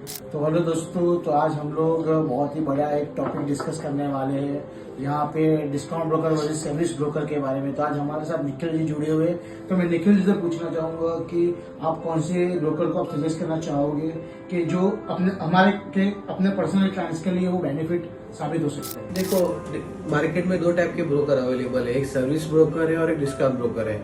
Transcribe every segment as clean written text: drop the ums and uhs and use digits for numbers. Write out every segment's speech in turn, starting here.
तो हेलो दोस्तों, तो आज हम लोग बहुत ही बड़ा एक टॉपिक डिस्कस करने वाले हैं यहाँ पे discount broker versus service broker के बारे में। तो आज हमारे साथ निखिल जी जुड़े हुए हैं। तो मैं निखिल जी से पूछना चाहूंगा कि आप कौन से ब्रोकर को आप सजेस्ट करना चाहोगे कि जो अपने पर्सनल क्लाइंट्स के लिए वो बेनिफिट साबित हो सकते हैं। देखो, मार्केट में दो टाइप के ब्रोकर अवेलेबल है, एक सर्विस ब्रोकर है और एक डिस्काउंट ब्रोकर है।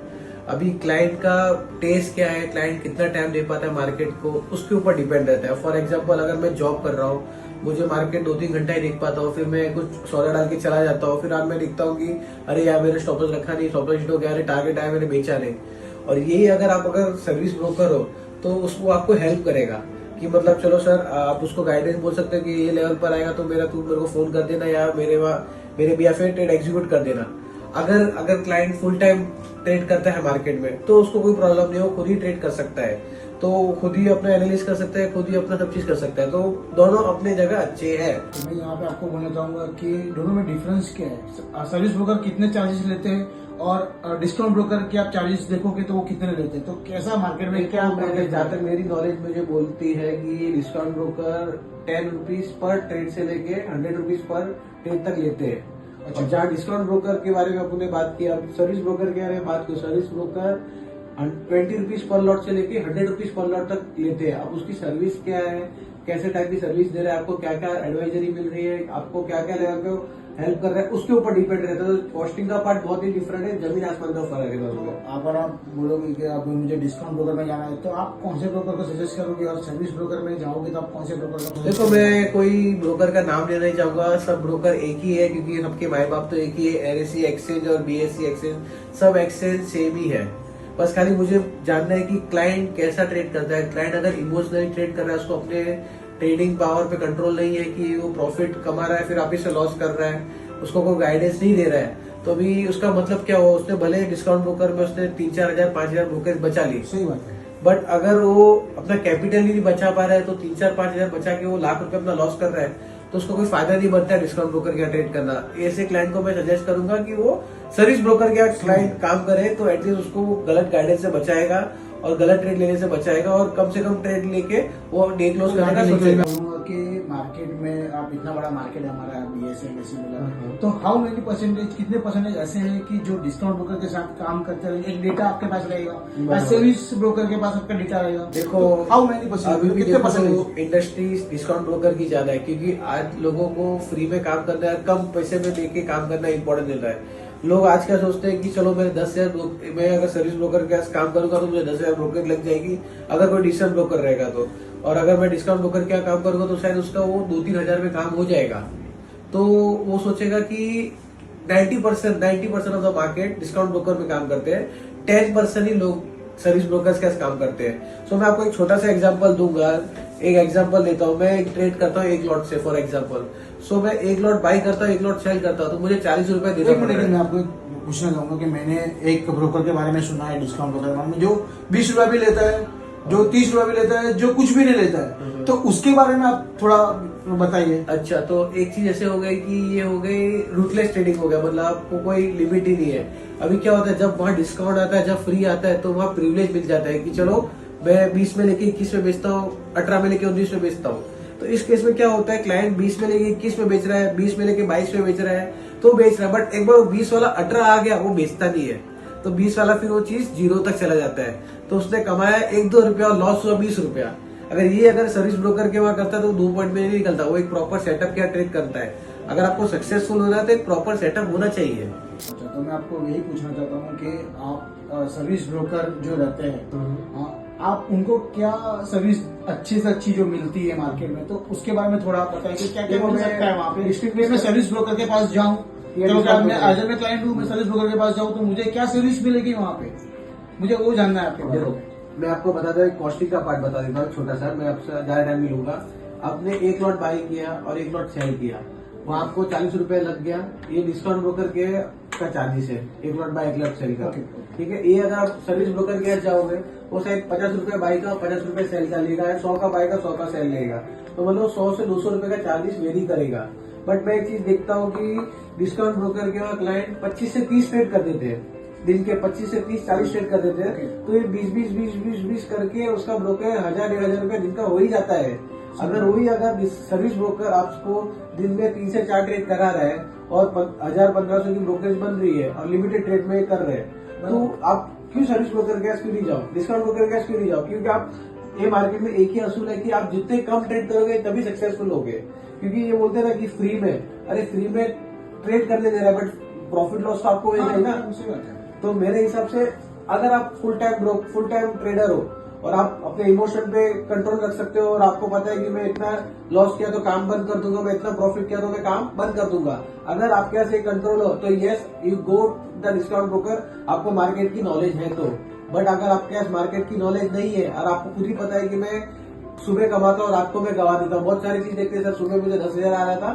अभी क्लाइंट का टेस्ट क्या है, क्लाइंट कितना टाइम दे पाता है मार्केट को, उसके ऊपर डिपेंड रहता है। फॉर एग्जांपल, अगर मैं जॉब कर रहा हूँ, मुझे मार्केट 2-3 घंटा ही देख पाता हूँ, फिर मैं कुछ सौदा डाल के चला जाता हूँ, फिर आज मैं देखता हूँ कि अरे यार मेरे स्टॉप लॉस रखा नहीं, स्टॉप लॉस हिट हो गया, अरे टारगेट आया मैंने बेचा नहीं। और यही अगर सर्विस ब्रोकर हो तो उसको आपको हेल्प करेगा कि मतलब चलो सर, आप उसको गाइडेंस बोल सकते हैं कि ये लेवल पर आएगा तो तू मेरे को फोन कर देना या मेरे बिहाफ पे ट्रेड एग्जीक्यूट कर देना। अगर क्लाइंट फुल टाइम ट्रेड करता है मार्केट में तो उसको कोई प्रॉब्लम नहीं हो, खुद ही ट्रेड कर सकता है, तो खुद ही अपना एनालिस कर सकता है, खुद ही अपना सब चीज कर सकता है। तो दोनों अपने जगह अच्छे हैं। तो मैं यहाँ पे आपको बोलना चाहूंगा कि दोनों में डिफरेंस क्या है। सर्विस ब्रोकर कितने चार्जेस लेते हैं और डिस्काउंट ब्रोकर के आप चार्जेस देखोगे तो वो कितने लेते हैं। तो कैसा मार्केट में क्या जहाँ तक मेरी नॉलेज मुझे बोलती है कि discount broker 10 rupees per trade से लेके 100 रुपीज पर ट्रेड तक लेते हैं। अच्छा। और जहाँ डिस्काउंट ब्रोकर के बारे में आपने बात की, अब सर्विस ब्रोकर के बारे में बात की, service broker 20 rupees per lot से लेके 100 रुपीज पर लॉट तक लेते हैं। अब उसकी सर्विस क्या है, कैसे टाइप की सर्विस दे रहा है, आपको क्या क्या एडवाइजरी मिल रही है, आपको क्या क्या लेवल पे हेल्प कर रहा है, उसके ऊपर डिपेंड रहता है। तो कॉस्टिंग का पार्ट बहुत ही डिफरेंट है, जमीन आसमान का फर्क है दोनों। अगर आप बोलोगे कि आप मुझे डिस्काउंट ब्रोकर में जाना है तो आप कौन से ब्रोकर को सजेस्ट करोगे, और सर्विस ब्रोकर में जाओगे तो आप कौन से ब्रोकर को? देखो, मैं कोई ब्रोकर का नाम लेना नहीं चाहूंगा, सब ब्रोकर एक ही है क्योंकि सबके माए बाप तो एक ही है। एनएससी एक्सचेंज और बीएससी एक्सचेंज सब एक्सचेंज सेम ही है। बस खाली मुझे जानना है कि क्लाइंट कैसा ट्रेड करता है। क्लाइंट अगर इमोशनली ट्रेड कर रहा है, उसको अपने ट्रेडिंग पावर पे कंट्रोल नहीं है कि वो प्रॉफिट कमा रहा है फिर वापिस से लॉस कर रहा है, उसको कोई गाइडेंस नहीं दे रहा है, तो अभी उसका मतलब क्या हुआ, उसने भले डिस्काउंट ब्रोकर में उसने 3-4 हजार 5,000 ब्रोकर बचा ली, सही बात है। बट अगर वो अपना कैपिटल ही नहीं बचा पा रहा है तो 3-4-5 हजार बचा के वो लाख रुपए अपना लॉस कर रहा है, तो उसको कोई फायदा नहीं बनता है डिस्काउंट ब्रोकर का ट्रेड करना। ऐसे क्लाइंट को मैं सजेस्ट करूंगा कि वो सर्विस ब्रोकर का क्लाइंट काम करे, तो एटलीस्ट उसको गलत गाइडेंस से बचाएगा और गलत ट्रेड लेने से बचाएगा, और कम से कम ट्रेड लेके वो डे क्लोज करने का सोचेगा। कि मार्केट में आप इतना बड़ा मार्केट है हमारा बीएससी मिला, तो हाउ मेनी परसेंटेज, कितने परसेंटेज ऐसे हैं कि जो डिस्काउंट ब्रोकर के साथ काम करते हैं, एक डेटा आपके पास रहेगा, सर्विस ब्रोकर के पास आपका डेटा रहेगा। देखो, हाउ मेनी परसेंटेज, कितने परसेंटेज? इंडस्ट्री डिस्काउंट ब्रोकर की ज्यादा है क्योंकि आज लोगों को फ्री में काम करना है, कम पैसे में देके काम करना इम्पोर्टेंट देता है। लोग आज क्या सोचते हैं कि चलो मैं 10,000 मैं अगर सर्विस ब्रोकर के पास काम करूंगा तो मुझे 10,000 ब्रोकर लग जाएगी अगर कोई डिस्काउंट ब्रोकर रहेगा तो, और अगर मैं डिस्काउंट ब्रोकर क्या काम करूंगा तो शायद उसका वो 2-3 हजार में काम हो जाएगा। तो वो सोचेगा कि 90% of the market discount broker में काम करते हैं, 10% ही लोग सर्विस ब्रोकर्स के काम करते हैं। सो मैं आपको एक छोटा सा एग्जांपल दूंगा, एक एग्जांपल लेता हूँ। मैं एक ट्रेड करता हूँ 1 लॉट से, फॉर एग्जांपल। सो मैं 1 लॉट बाई करता हूँ, 1 लॉट सेल करता हूँ, तो मुझे 40 रुपए देना पड़ेगा। मैं आपको पूछना चाहूंगा कि मैंने एक ब्रोकर के बारे में सुना है, डिस्काउंट ब्रोकर के बारे में, जो 20 रुपया भी लेता है, जो 30 रुपया भी लेता है, जो कुछ भी नहीं लेता है, तो उसके बारे में आप थोड़ा बताइए। अच्छा, तो एक चीज ऐसे हो गई कि ये हो गई रूटलेस ट्रेडिंग हो गया, मतलब आपको कोई लिमिट ही नहीं है। अभी क्या होता है, जब वहाँ डिस्काउंट आता है, जब फ्री आता है, तो वहाँ प्रिविलेज मिल जाता है कि चलो मैं 20 में लेके 21 में बेचता हूँ, 18 में लेके 19 में बेचता हूँ। तो इस केस में क्या होता है, क्लाइंट 20 में लेके 21 में बेच रहा है, 20 में लेके 22 में बेच रहा है, तो बेच रहा है, बट एक बार 20 वाला 18 आ गया वो बेचता नहीं है, तो 20 वाला फिर वो चीज 0 तक चला जाता है, तो उसने कमाया 1-2 रुपया और लॉस हुआ 20 रुपया। अगर सर्विस ब्रोकर के वहां करता है तो 2 पॉइंट में नहीं निकलता, वो एक प्रॉपर सेटअप क्या ट्रेड करता है। अगर आपको सक्सेसफुल होना है तो एक प्रॉपर सेटअप होना चाहिए। अच्छा, तो मैं आपको यही पूछना चाहता हूँ कि आप सर्विस ब्रोकर जो रहते हैं, आप उनको क्या सर्विस अच्छी से अच्छी जो मिलती है मार्केट में, तो उसके बारे में थोड़ा बताइए कि क्या क्या मिल सकता है वहाँ पे। डिस्ट्रिक्ट में सर्विस ब्रोकर के पास जाऊँ, अगर मैं क्लाइंट हूँ, मैं सर्विस ब्रोकर के पास जाऊँ तो मुझे क्या सर्विस मिलेगी वहाँ पे, मुझे वो जानना है आपके बारे में। मैं आपको बता दूं, कॉस्टिंग का पार्ट बता देता हूँ छोटा सा, मैं आपसे ज्यादा टाइम नहीं लूंगा। आपने 1 लॉट बाई किया और 1 लॉट सेल किया, वहाँ आपको 40 रुपए लग गया, ये डिस्काउंट ब्रोकर के का चार्जेस है, 1 लॉट बाई 1 लॉट सेल का। ठीक है, ये अगर आप सर्विस ब्रोकर के जाओगे वो शायद 50 रुपए बाई का 50 रुपए सेल का लेगा, 100 का बाई का 100 का सेल लेगा, तो मतलब 100 से 200 रुपए का चार्जेस वेरी करेगा। बट मैं एक चीज देखता हूँ कि डिस्काउंट ब्रोकर के क्लाइंट 25 से 30 ट्रेड कर देते हैं, दिन के 25 से 30 40 ट्रेड कर देते हैं, तो ये 20 करके उसका ब्रोकर 1000-1500 रुपया दिन का हो ही जाता है। अगर सर्विस ब्रोकर आपको दिन में 3 से 4 ट्रेड करा रहा है और 1000-1500 की ब्रोकरेज बन रही है और लिमिटेड ट्रेड में कर रहे हैं, तो आप क्यों सर्विस ब्रोकर गैस क्यों नहीं जाओ, डिस्काउंट ब्रोकर गैस क्यों नहीं जाओ? क्योंकि आप ये मार्केट में एक ही असूल है कि आप जितने कम ट्रेड करोगे तभी सक्सेसफुल होगे। क्योंकि ये बोलते हैं ना कि फ्री में, अरे फ्री में ट्रेड करने दे रहा है बट प्रॉफिट लॉस तो आपको वही है ना। तो मेरे हिसाब से अगर आप फुल टाइम ट्रेडर हो और आप अपने इमोशन पे कंट्रोल रख सकते हो और आपको पता है कि मैं इतना लॉस किया तो काम बंद कर दूंगा, मैं इतना प्रॉफिट किया तो मैं काम बंद कर दूंगा, अगर आपके यहाँ से कंट्रोल हो तो yes you go the discount broker, आपको मार्केट की नॉलेज है तो। बट अगर आपके पास मार्केट की नॉलेज नहीं है और आपको खुद ही पता है कि मैं सुबह कमाता हूँ रात को मैं गवा देता हूँ, बहुत सारी चीज देखते हैं सर, सुबह मुझे 10,000 आ रहा था,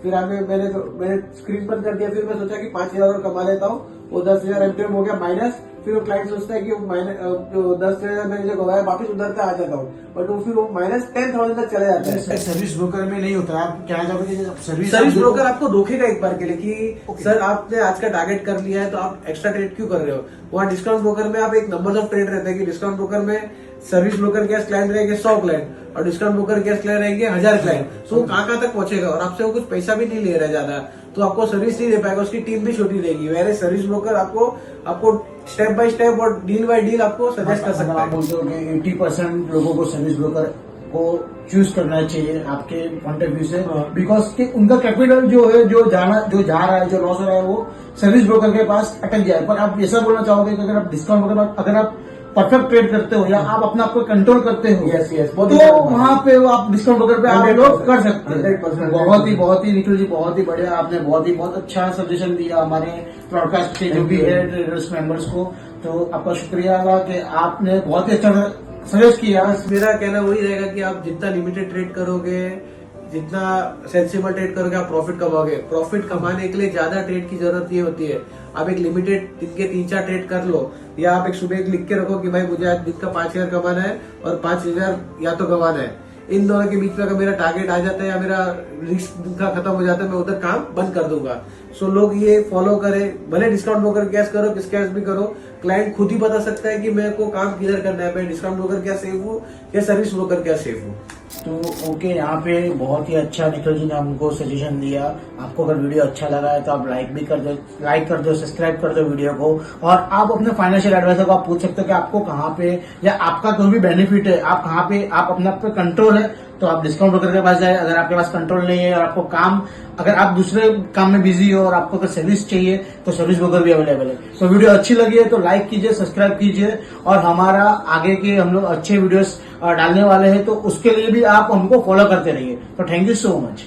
फिर मैंने स्क्रीन बंद कर दिया, फिर मैं सोचा कि 5,000 और कमा लेता हूँ, वो 10,000 एमटीएम हो गया माइनस, फिर वो क्लाइंट सोचता है कि जो 10,000 मैंने जो गवाया वापस उधर से आ जाता हूँ, बट वो फिर वो माइनस 10,000 तक चले जाता है। सर्विस ब्रोकर में नहीं होता, आप क्या चाहोगे? सर्विस ब्रोकर आपको रोकेगा एक बार के लिए कि सर आपने आज का टारगेट कर लिया है तो आप एक्स्ट्रा ट्रेड क्यों कर रहे हो। वहाँ डिस्काउंट ब्रोकर में आप एक नंबर ऑफ ट्रेड रहते हैं कि डिस्काउंट ब्रोकर में सर्विस ब्रोकर के क्लाइंट रहेंगे 100 क्लाइंट और डिस्काउंट ब्रोकर के क्लाइंट रहेंगे 1000 क्लाइंट, तो वो कहाँ तक पहुंचेगा और आपसे वो कुछ पैसा भी नहीं ले रहा है ज्यादा, तो आपको सर्विस नहीं दे पाएगा, उसकी टीम भी छोटी रहेगी। वेरे सर्विस ब्रोकर आपको स्टेप बाय स्टेप और डील बाय डील आपको सजेस्ट कर सकता है। आप बोलते हो कि 80% लोगों को सर्विस ब्रोकर को चूज करना चाहिए आपके पॉइंट ऑफ व्यू से, बिकॉज कि उनका कैपिटल जो है जो जा रहा है, जो लॉस हो रहा है वो सर्विस ब्रोकर के पास अटक जाए। पर आप ऐसा बोलना चाहोगे कि अगर आप डिस्काउंट ब्रोकर, अगर आप परफेक्ट ट्रेड करते हो या आप अपने आप को कंट्रोल करते हो, यस तो वहाँ पे आप डिस्काउंट ब्रोकर पे आप लोग कर सकते हैं। बहुत ही निखिल जी, बहुत ही बढ़िया, आपने बहुत अच्छा सजेशन दिया हमारे ब्रॉडकास्ट के जो भी है ट्रेडर्स मेंबर्स को, तो आपका शुक्रिया कि आपने बहुत ही अच्छा सजेस्ट किया। मेरा कहना वही रहेगा कि आप जितना लिमिटेड ट्रेड करोगे, जितना सेंसिबल ट्रेड करोगे, आप प्रॉफिट कमाओगे। प्रॉफिट कमाने के लिए ज्यादा ट्रेड की जरूरत ये होती है, आप एक लिमिटेड दिन के 3-4 ट्रेड कर लो, या आप एक सुबह एक लिख के रखो कि भाई मुझे आज दिन का 5,000 कमाना है और 5,000 या तो कमाना है। इन दोनों के बीच में अगर मेरा टारगेट आ जाता है या मेरा रिस्क का खत्म हो जाता है, मैं उधर काम बंद कर दूंगा। सो लोग ये फॉलो करें, भले डिस्काउंट ब्रोकर कैश करो, किस कैश भी करो, क्लाइंट खुद ही बता सकता है कि मेरे को काम किधर करना है, मैं डिस्काउंट ब्रोकर क्या सेफ हूँ या सर्विस ब्रोकर क्या सेफ हूँ। तो ओके, यहाँ पे बहुत ही अच्छा निखिल जी ने हमको सजेशन दिया। आपको अगर वीडियो अच्छा लगा है तो आप लाइक कर दो, सब्सक्राइब कर दो वीडियो को, और आप अपने फाइनेंशियल एडवाइजर को आप पूछ सकते हो कि आपको कहाँ पे या आपका कोई भी बेनिफिट है, आप कहाँ पे आप अपने आप पे कंट्रोल है तो आप डिस्काउंट ब्रोकर के पास जाए। अगर आपके पास कंट्रोल नहीं है और आपको काम, अगर आप दूसरे काम में बिजी हो और आपको अगर सर्विस चाहिए तो सर्विस ब्रोकर भी अवेलेबल है। तो वीडियो अच्छी लगी है तो लाइक कीजिए, सब्सक्राइब कीजिए, और हमारा आगे के हम लोग अच्छे वीडियोस डालने वाले हैं तो उसके लिए भी आप हमको फॉलो करते रहिए। तो थैंक यू सो मच।